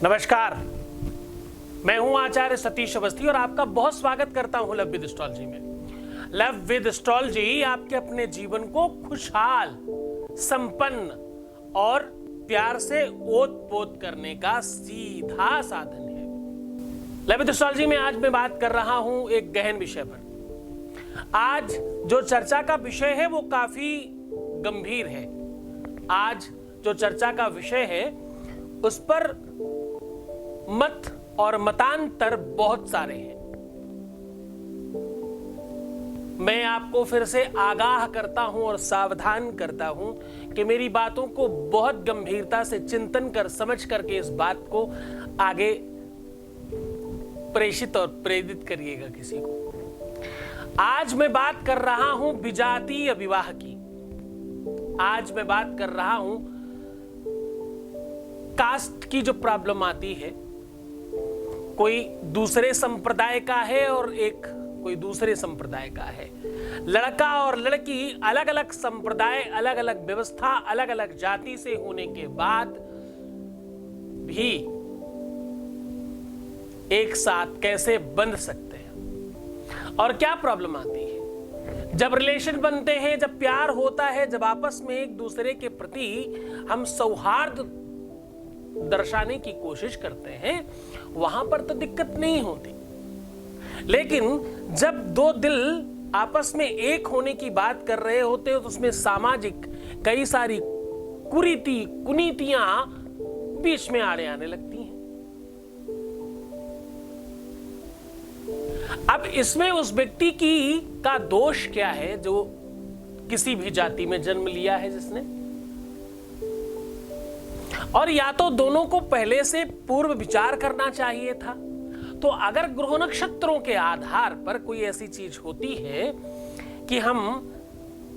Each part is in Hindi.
नमस्कार, मैं हूं आचार्य सतीश अवस्थी और आपका बहुत स्वागत करता हूं लव विद एस्ट्रोलॉजी में। लव विद एस्ट्रोलॉजी आपके अपने जीवन को खुशहाल, संपन्न और प्यार से ओत-पोत करने का सीधा साधन है। लव विद एस्ट्रोलॉजी में आज मैं बात कर रहा हूं एक गहन विषय पर। आज जो चर्चा का विषय है वो काफी गंभीर है। आज जो चर्चा का विषय है उस पर मत और मतांतर बहुत सारे हैं। मैं आपको फिर से आगाह करता हूं और सावधान करता हूं कि मेरी बातों को बहुत गंभीरता से चिंतन कर समझ करके इस बात को आगे प्रेषित और प्रेरित करिएगा किसी को। आज मैं बात कर रहा हूं विजातीय विवाह की। आज मैं बात कर रहा हूं कास्ट की जो प्रॉब्लम आती है। कोई दूसरे संप्रदाय का है और एक कोई दूसरे संप्रदाय का है। लड़का और लड़की अलग अलग संप्रदाय, अलग अलग व्यवस्था, अलग अलग जाति से होने के बाद भी एक साथ कैसे बंध सकते हैं और क्या प्रॉब्लम आती है जब रिलेशन बनते हैं, जब प्यार होता है, जब आपस में एक दूसरे के प्रति हम सौहार्द दर्शाने की कोशिश करते हैं, वहां पर तो दिक्कत नहीं होती। लेकिन जब दो दिल आपस में एक होने की बात कर रहे होते हो तो उसमें सामाजिक कई सारी कुनीतियां बीच में आने लगती हैं। अब इसमें उस व्यक्ति का दोष क्या है जो किसी भी जाति में जन्म लिया है जिसने, और या तो दोनों को पहले से पूर्व विचार करना चाहिए था। तो अगर ग्रह नक्षत्रों के आधार पर कोई ऐसी चीज होती है कि हम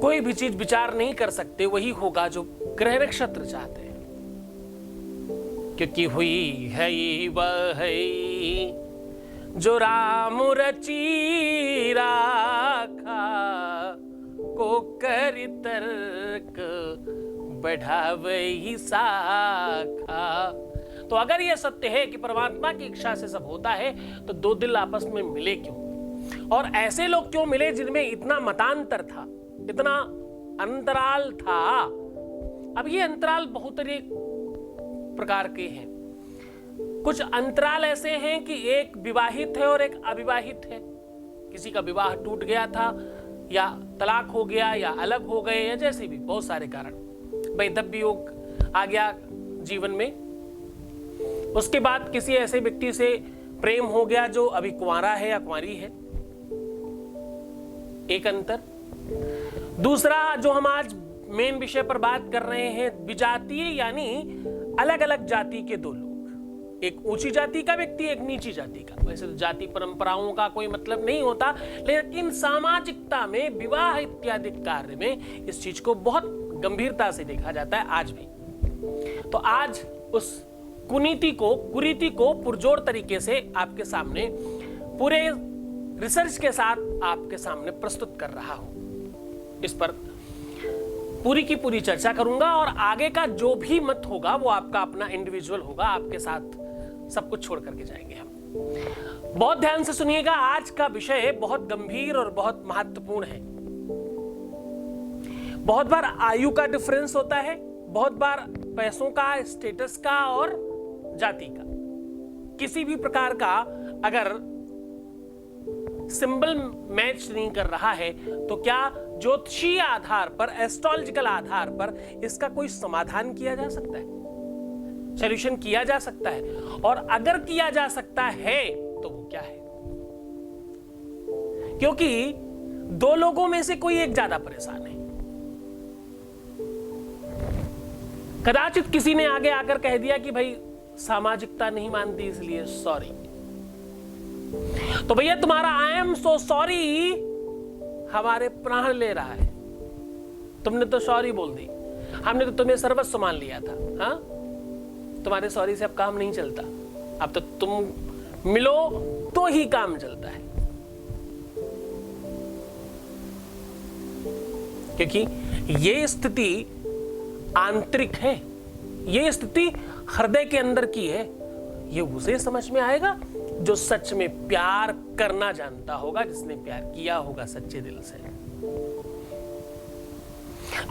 कोई भी चीज विचार नहीं कर सकते, वही होगा जो ग्रह नक्षत्र चाहते हैं। क्योंकि हुई है वह जो राम रची राखा, को कर तर्क बढ़ावे ही साखा। तो अगर यह सत्य है कि परमात्मा की इच्छा से सब होता है, तो दो दिल आपस में मिले क्यों? और ऐसे लोग क्यों मिले जिनमें इतना मतांतर था, इतना अंतराल था? अब ये अंतराल बहुत प्रकार के हैं। कुछ अंतराल ऐसे हैं कि एक विवाहित है और एक अविवाहित है। किसी का विवाह टूट गया था, या तलाक हो गया, या अलग हो गए, या जैसे भी बहुत सारे कारण, वैधव्य योग आ गया जीवन में। उसके बाद किसी ऐसे व्यक्ति से प्रेम हो गया जो अभी कुंवारा है या कुंवारी है, एक अंतर। दूसरा जो हम आज मेन विषय पर बात कर रहे हैं, विजातीय, यानी अलग अलग जाति के दो लोग, एक ऊंची जाति का व्यक्ति, एक नीची जाति का। वैसे तो जाति परंपराओं का कोई मतलब नहीं होता, लेकिन सामाजिकता में, विवाह इत्यादि कार्य में इस चीज को बहुत गंभीरता से देखा जाता है आज भी। तो आज उस कुरीति को पुरजोर तरीके से आपके सामने पूरे रिसर्च के साथ आपके सामने प्रस्तुत कर रहा हूं। इस पर पूरी की पूरी चर्चा करूंगा और आगे का जो भी मत होगा वो आपका अपना इंडिविजुअल होगा। आपके साथ सब कुछ छोड़ करके जाएंगे हम। बहुत ध्यान से सुनिएगा, आज का विषय बहुत गंभीर और बहुत महत्वपूर्ण है। बहुत बार आयु का डिफरेंस होता है, बहुत बार पैसों का, स्टेटस का और जाति का, किसी भी प्रकार का अगर सिंबल मैच नहीं कर रहा है तो क्या ज्योतिषीय आधार पर, एस्ट्रोलॉजिकल आधार पर इसका कोई समाधान किया जा सकता है, सॉल्यूशन किया जा सकता है? और अगर किया जा सकता है तो वो क्या है? क्योंकि दो लोगों में से कोई एक ज्यादा परेशान है। कदाचित किसी ने आगे आकर कह दिया कि भाई सामाजिकता नहीं मानती इसलिए सॉरी। तो भैया तुम्हारा आई एम सो सॉरी हमारे प्राण ले रहा है। तुमने तो सॉरी बोल दी, हमने तो तुम्हें सर्वस्व मान लिया था। हाँ, तुम्हारे सॉरी से अब काम नहीं चलता, अब तो तुम मिलो तो ही काम चलता है। क्योंकि ये स्थिति आंतरिक है, ये स्थिति हृदय के अंदर की है। ये उसे समझ में आएगा जो सच में प्यार करना जानता होगा, जिसने प्यार किया होगा सच्चे दिल से।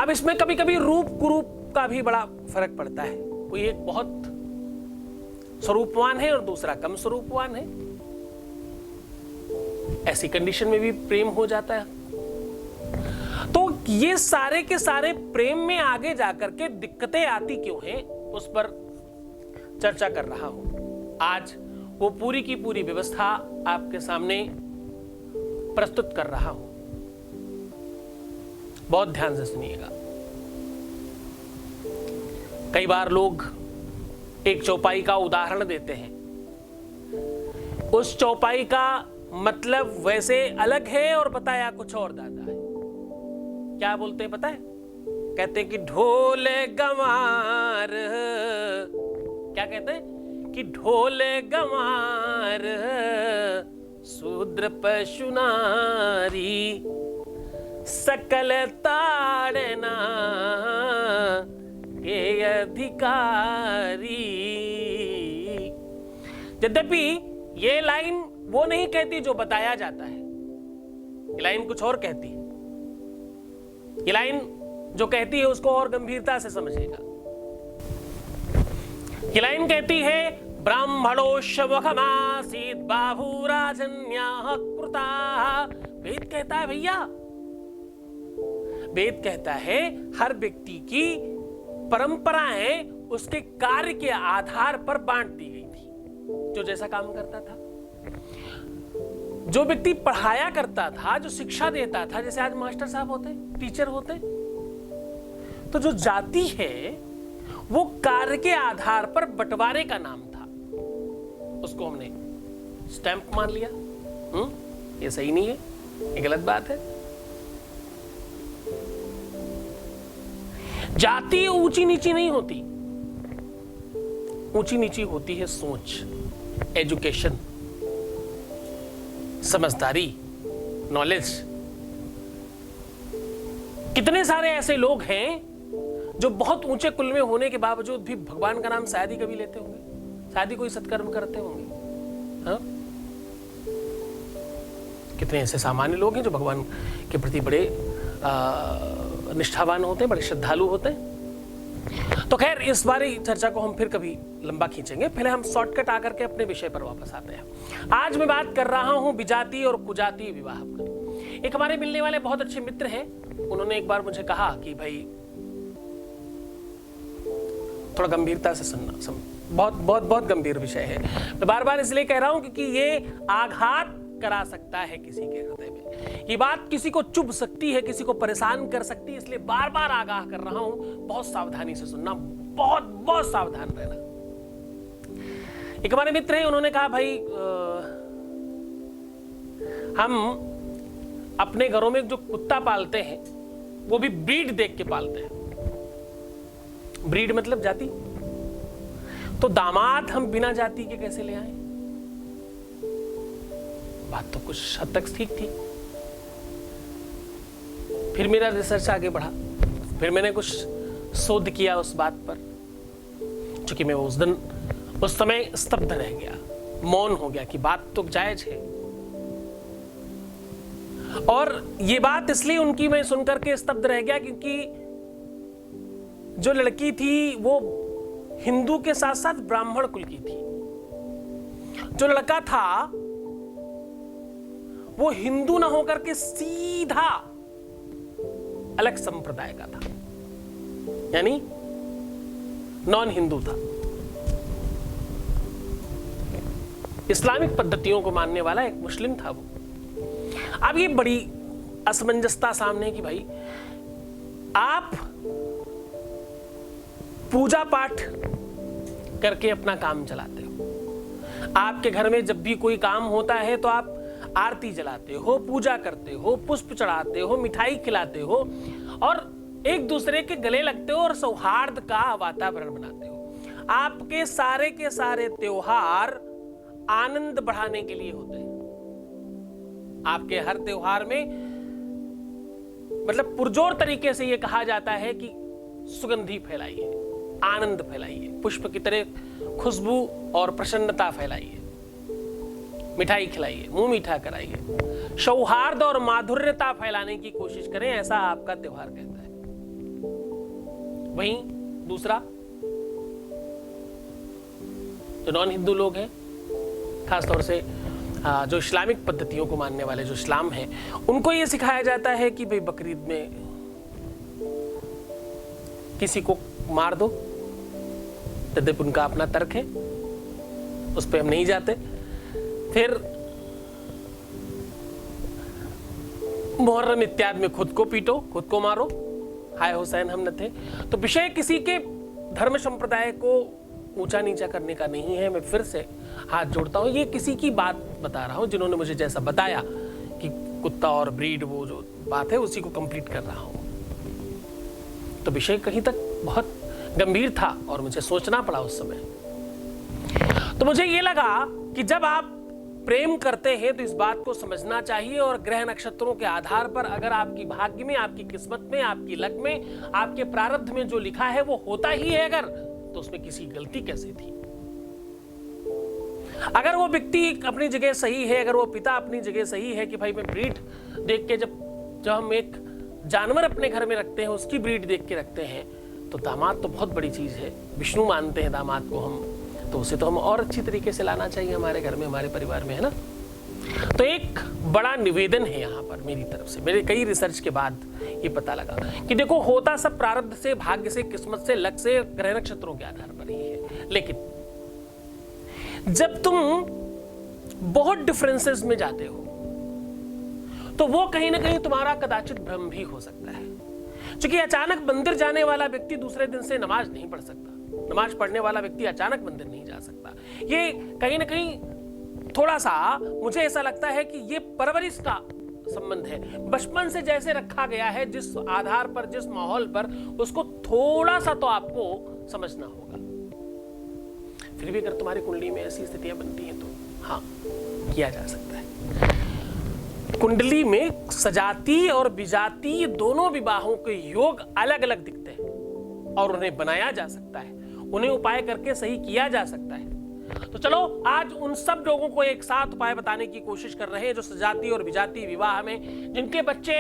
अब इसमें कभी कभी रूप कुरूप का भी बड़ा फर्क पड़ता है। कोई एक बहुत स्वरूपवान है और दूसरा कम स्वरूपवान है, ऐसी कंडीशन में भी प्रेम हो जाता है। तो ये सारे के सारे प्रेम में आगे जाकर के दिक्कतें आती क्यों हैं, उस पर चर्चा कर रहा हूं। आज वो पूरी की पूरी व्यवस्था आपके सामने प्रस्तुत कर रहा हूं, बहुत ध्यान से सुनिएगा। कई बार लोग एक चौपाई का उदाहरण देते हैं, उस चौपाई का मतलब वैसे अलग है और बताया कुछ और दादा है। क्या बोलते हैं पता है? कहते हैं कि ढोल गंवार, क्या कहते हैं कि ढोल गंवार शूद्र पशु नारी सकल ताड़ना के अधिकारी। यद्यपि ये लाइन वो नहीं कहती जो बताया जाता है, ये लाइन कुछ और कहती है। ये लाइन जो कहती है उसको और गंभीरता से समझिएगा। ये लाइन कहती है ब्राह्मणोशमुखमासीत् बाहुराजन्याः कृताः। वेद कहता है भैया, वेद कहता है हर व्यक्ति की परंपराएं उसके कार्य के आधार पर बांट दी गई थी। जो जैसा काम करता था, जो व्यक्ति पढ़ाया करता था, जो शिक्षा देता था, जैसे आज मास्टर साहब होते, टीचर होते, तो जो जाति है वो कार्य के आधार पर बंटवारे का नाम था। उसको हमने स्टैंप मान लिया। ये सही नहीं है, ये गलत बात है। जाति ऊंची नीची नहीं होती, ऊंची नीची होती है सोच, एजुकेशन, समझदारी, नॉलेज। कितने सारे ऐसे लोग हैं जो बहुत ऊंचे कुल में होने के बावजूद भी भगवान का नाम शायद ही कभी लेते होंगे, शायद ही कोई सत्कर्म करते होंगे। हाँ? कितने ऐसे सामान्य लोग हैं जो भगवान के प्रति बड़े निष्ठावान होते हैं, बड़े श्रद्धालु होते हैं। तो खैर, इस बारी चर्चा को हम फिर कभी लंबा खींचेंगे। पहले हम शॉर्टकट आकर के अपने विषय पर वापस आते हैं। आज मैं बात कर रहा हूं विजातीय और कुजातीय विवाह पर। एक हमारे मिलने वाले बहुत अच्छे मित्र हैं, उन्होंने एक बार मुझे कहा कि भाई थोड़ा गंभीरता से सुनना, बहुत बहुत बहुत गंभीर विषय है। मैं बार बार इसलिए कह रहा हूं क्योंकि ये आघात करा सकता है किसी के हृदय में, ये बात किसी को चुभ सकती है, किसी को परेशान कर सकती है। इसलिए बार बार आगाह कर रहा हूं, बहुत सावधानी से सुनना, बहुत बहुत सावधान रहना। एक हमारे मित्र हैं, उन्होंने कहा भाई हम अपने घरों में जो कुत्ता पालते हैं वो भी ब्रीड देख के पालते हैं। ब्रीड मतलब जाति। तो दामाद हम बिना जाति के कैसे ले आए? बात तो कुछ हद तक ठीक थी। फिर मेरा रिसर्च आगे बढ़ा, फिर मैंने कुछ शोध किया उस बात पर। चूंकि मैं उस समय स्तब्ध रह गया, मौन हो गया कि बात तो जायज है। और ये बात इसलिए उनकी मैं सुनकर के स्तब्ध रह गया क्योंकि जो लड़की थी वो हिंदू के साथ साथ ब्राह्मण कुल की थी। जो लड़का था वो हिंदू ना होकर के सीधा अलग संप्रदाय का था, यानी नॉन हिंदू था, इस्लामिक पद्धतियों को मानने वाला एक मुस्लिम था वो। अब ये बड़ी असमंजसता सामने कि भाई आप पूजा पाठ करके अपना काम चलाते हो, आपके घर में जब भी कोई काम होता है तो आप आरती जलाते हो, पूजा करते हो, पुष्प चढ़ाते हो, मिठाई खिलाते हो और एक दूसरे के गले लगते हो और सौहार्द का वातावरण बनाते हो। आपके सारे के सारे त्योहार आनंद बढ़ाने के लिए होते हैं। आपके हर त्योहार में मतलब पुरजोर तरीके से यह कहा जाता है कि सुगंधी फैलाइए, आनंद फैलाइए, पुष्प की तरह खुशबू और प्रसन्नता फैलाइए, मिठाई खिलाइए, मुंह मीठा कराइए, सौहार्द और माधुर्यता फैलाने की कोशिश करें, ऐसा आपका त्योहार कहता है। वहीं दूसरा, जो नॉन हिंदू लोग हैं, खासतौर से जो इस्लामिक पद्धतियों को मानने वाले जो इस्लाम है, उनको यह सिखाया जाता है कि भाई बकरीद में किसी को मार दो। यद्यप उनका अपना तर्क है, उस पर हम नहीं जाते। फिर मुहर्रम इत्यादि में खुद को पीटो, खुद को मारो, हाय हुसैन हम न थे। तो विषय किसी के धर्म संप्रदाय को ऊंचा नीचा करने का नहीं है। मैं फिर से हाथ जोड़ता हूं, ये किसी की बात बता रहा हूं जिन्होंने मुझे जैसा बताया कि कुत्ता और ब्रीड, वो जो बात है उसी को कंप्लीट कर रहा हूं। तो विषय कहीं तक बहुत गंभीर था और मुझे सोचना पड़ा उस समय। तो मुझे ये लगा कि जब आप प्रेम करते हैं तो इस बात को समझना चाहिए, और ग्रह नक्षत्रों के आधार पर अगर आपकी भाग्य में, आपकी किस्मत में, आपकी लक में, आपके प्रारब्ध में जो लिखा है वो होता ही है अगर, तो उसमें किसी गलती कैसे थी। अगर वो व्यक्ति अपनी जगह सही है, अगर वो पिता अपनी जगह सही है कि भाई मैं ब्रीड देख के, जब हम एक जानवर अपने घर में रखते हैं उसकी ब्रीड देख के रखते हैं, तो दामाद तो बहुत बड़ी चीज है, विष्णु मानते हैं दामाद को हम, तो उसे तो हम और अच्छी तरीके से लाना चाहिए हमारे घर में, हमारे परिवार में, है ना। तो एक बड़ा निवेदन है यहाँ पर मेरी तरफ से, मेरे कई रिसर्च के बाद ये पता लगा कि देखो, होता सब प्रारब्ध से, भाग्य से, किस्मत से, लक से, ग्रह नक्षत्रों के आधार पर ही है। लेकिन जब तुम बहुत डिफरेंसेस में जाते हो तो वो कहीं ना कहीं तुम्हारा कदाचित भ्रम भी हो सकता है। क्योंकि अचानक मंदिर जाने वाला व्यक्ति दूसरे दिन से नमाज नहीं पढ़ सकता, नमाज पढ़ने वाला व्यक्ति अचानक मंदिर नहीं जा सकता। ये कहीं ना कहीं थोड़ा सा मुझे ऐसा लगता है कि ये परवरिश का संबंध है। बचपन से जैसे रखा गया है, जिस आधार पर, जिस माहौल पर, उसको थोड़ा सा तो आपको समझना होगा। फिर भी अगर तुम्हारी कुंडली में ऐसी स्थितियां बनती हैं तो हाँ, किया जा सकता है। कुंडली में सजाती और विजाती दोनों विवाहों के योग अलग अलग दिखते हैं और उन्हें बनाया जा सकता है, उन्हें उपाय करके सही किया जा सकता है। तो चलो आज उन सब लोगों को एक साथ उपाय बताने की कोशिश कर रहे हैं जो सजाती और विजाती विवाह में, जिनके बच्चे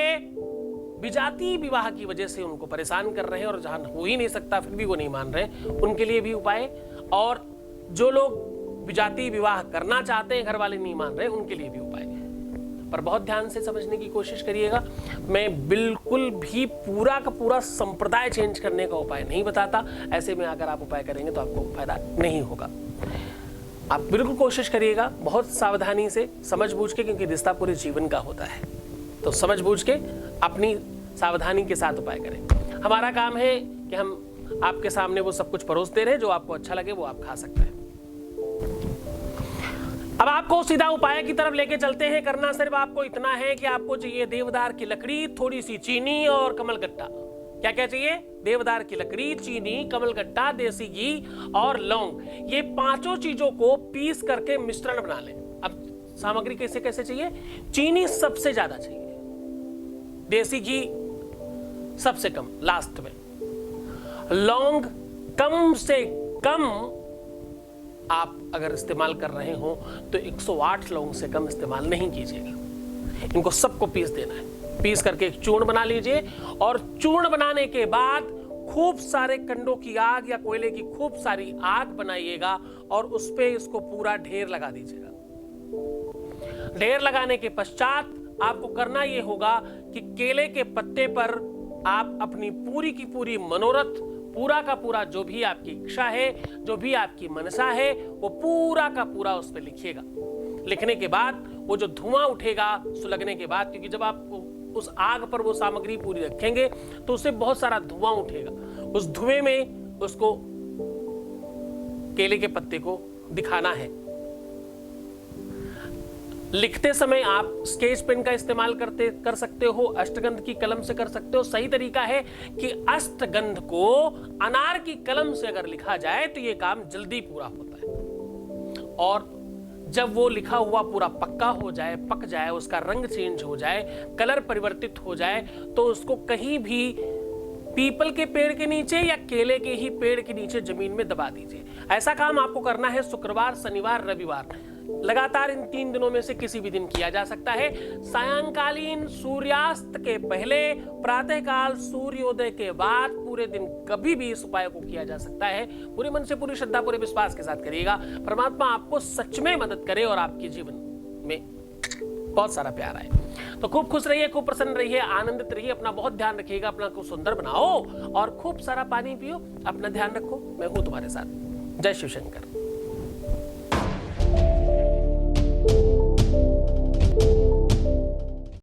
विजाती विवाह की वजह से उनको परेशान कर रहे हैं और जहां हो ही नहीं सकता फिर भी वो नहीं मान रहे, उनके लिए भी उपाय, और जो लोग विजाती विवाह करना चाहते हैं, घर वाले नहीं मान रहे, उनके लिए भी उपाय। पर बहुत ध्यान से समझने की कोशिश करिएगा। मैं बिल्कुल भी पूरा का पूरा संप्रदाय चेंज करने का उपाय नहीं बताता। ऐसे में अगर आप उपाय करेंगे तो आपको फायदा नहीं होगा। आप बिल्कुल कोशिश करिएगा, बहुत सावधानी से, समझ बूझ के, क्योंकि रिश्ता पूरे जीवन का होता है। तो समझ बूझ के अपनी सावधानी के साथ उपाय करें। हमारा काम है कि हम आपके सामने वो सब कुछ परोसते रहे, जो आपको अच्छा लगे वो आप खा सकते हैं। अब आपको सीधा उपाय की तरफ लेके चलते हैं। करना सिर्फ आपको इतना है कि आपको चाहिए देवदार की लकड़ी, थोड़ी सी चीनी और कमलगट्टा। क्या क्या चाहिए? देवदार की लकड़ी, चीनी, कमलगट्टा, देसी घी और लौंग। ये पांचों चीजों को पीस करके मिश्रण बना लें। अब सामग्री कैसे कैसे चाहिए? चीनी सबसे ज्यादा चाहिए, देसी घी सबसे कम लास्ट में, लौंग कम से कम आप अगर इस्तेमाल कर रहे हो तो 108 लौंग से कम इस्तेमाल नहीं कीजिएगा। इनको सबको पीस देना है। पीस करके एक चूर्ण बना लीजिए, और चूर्ण बनाने के बाद खूब सारे कंडों की आग या कोयले की खूब सारी आग बनाइएगा और उस पे इसको पूरा ढेर लगा दीजिएगा। ढेर लगाने के पश्चात आपको करना यह होगा कि केले के पत्ते पर आप अपनी पूरी की पूरी मनोरथ, पूरा का पूरा जो भी आपकी इच्छा है, जो भी आपकी मनसा है, वो पूरा का पूरा उस पर लिखिएगा। लिखने के बाद वो जो धुआं उठेगा सुलगने के बाद, क्योंकि जब आप उस आग पर वो सामग्री पूरी रखेंगे तो उससे बहुत सारा धुआं उठेगा, उस धुएं में उसको केले के पत्ते को दिखाना है। लिखते समय आप स्केच पेन का इस्तेमाल कर सकते हो, अष्टगंध की कलम से कर सकते हो। सही तरीका है कि अष्टगंध को अनार की कलम से अगर लिखा जाए तो ये काम जल्दी पूरा होता है। और जब वो लिखा हुआ पूरा पक्का हो जाए, पक जाए, उसका रंग चेंज हो जाए, कलर परिवर्तित हो जाए, तो उसको कहीं भी पीपल के पेड़ के नीचे या केले के ही पेड़ के नीचे जमीन में दबा दीजिए। ऐसा काम आपको करना है शुक्रवार, शनिवार, रविवार, लगातार इन 3 दिनों में से किसी भी दिन किया जा सकता है। सायंकालीन सूर्यास्त के पहले, प्रातःकाल सूर्योदय के बाद, पूरे दिन कभी भी इस उपाय को किया जा सकता है। पूरे मन से, पूरी श्रद्धा, पूरे विश्वास के साथ करिएगा। परमात्मा आपको सच में मदद करे और आपके जीवन में बहुत सारा प्यार आए। तो खूब खुश रहिए, खूब प्रसन्न रहिए, आनंदित रहिए, अपना बहुत ध्यान रखिएगा, अपना को सुंदर बनाओ और खूब सारा पानी पियो, अपना ध्यान रखो। मैं हूं तुम्हारे साथ। जय शिव शंकर।